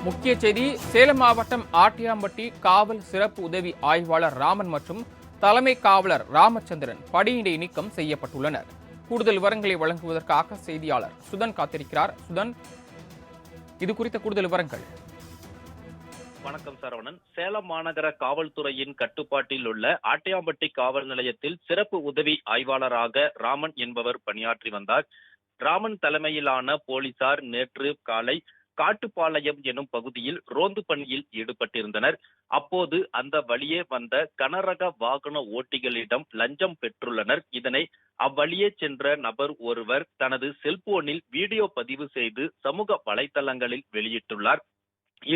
முக்கிய செய்தி சேலம் மாவட்டம் ஆட்டியாம்பட்டி காவல் சிறப்பு உதவி ஆய்வாளர் ராமன் மற்றும் தலைமை காவலர் ராமச்சந்திரன் பணியிடை நீக்கம் செய்யப்பட்டுள்ளனர். கூடுதல் விவரங்களை வழங்குவதற்காக செய்தியாளர் சுதன் காத்திருக்கிறார். சுதன், இது குறித்த கூடுதல் விவரங்கள். வணக்கம் சரவணன். சேலம் மாநகர காவல்துறையின் கட்டுப்பாட்டில் உள்ள ஆட்டியாம்பட்டி காவல் நிலையத்தில் சிறப்பு உதவி ஆய்வாளராக ராமன் என்பவர் பணியாற்றி வந்தார். ராமன் தலைமையிலான போலீசார் நேற்று காலை காட்டுப்பாளையம் எனும் பகுதியில் ரோந்து பணியில் ஈடுபட்டிருந்தனர். அப்போது அந்த வழியே வந்த கனரக வாகன ஓட்டிகளிடம் லஞ்சம் பெற்றுள்ளனர். இதனை அவ்வழியே சென்ற நபர் ஒருவர் தனது செல்போனில் வீடியோ பதிவு செய்து சமூக வலைதளங்களில் வெளியிட்டுள்ளார்.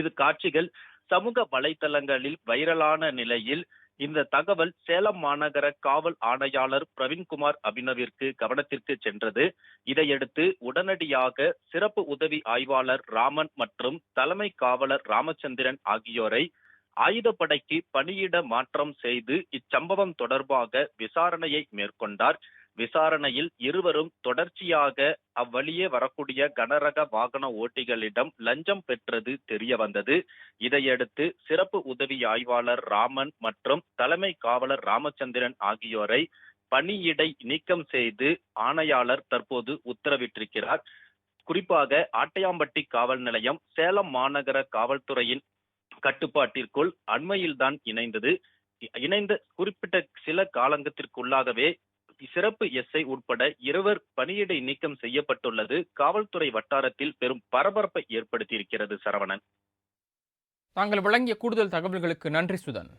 இது காட்சிகள் சமூக வலைதளங்களில் வைரலான நிலையில் இந்த தகவல் சேலம் மாநகர காவல் ஆணையாளர் பிரவீன்குமார் அபினவிற்கு கவனத்திற்கு சென்றது. இதையடுத்து உடனடியாக சிறப்பு உதவி ஆய்வாளர் ராமன் மற்றும் தலைமை காவலர் ராமச்சந்திரன் ஆகியோரை ஆயுதப்படைக்கு பணியிட மாற்றம் செய்து இச்சம்பவம் தொடர்பாக விசாரணையை மேற்கொண்டார். விசாரணையில் இருவரும் தொடர்ச்சியாக அவ்வழியே வரக்கூடிய கனரக வாகன ஓட்டிகளிடம் லஞ்சம் பெற்றது தெரிய வந்தது. இதையடுத்து சிறப்பு உதவி ஆய்வாளர் ராமன் மற்றும் தலைமை காவலர் ராமச்சந்திரன் ஆகியோரை பணியிடை நீக்கம் செய்து ஆணையாளர் தற்போது உத்தரவிட்டிருக்கிறார். குறிப்பாக ஆட்டையாம்பட்டி காவல் நிலையம் சேலம் மாநகர காவல்துறையின் கட்டுப்பாட்டிற்குள் அண்மையில்தான் இணைந்த குறிப்பிட்ட சில காலங்கத்திற்குள்ளாகவே சிறப்பு எஸ்ஐ உட்பட இருவர் பணியிடை நீக்கம் செய்யப்பட்டுள்ளது காவல்துறை வட்டாரத்தில் பெரும் பரபரப்பை ஏற்படுத்தியிருக்கிறது. சரவணன், தாங்கள் வழங்கிய கூடுதல் தகவல்களுக்கு நன்றி சுதன்.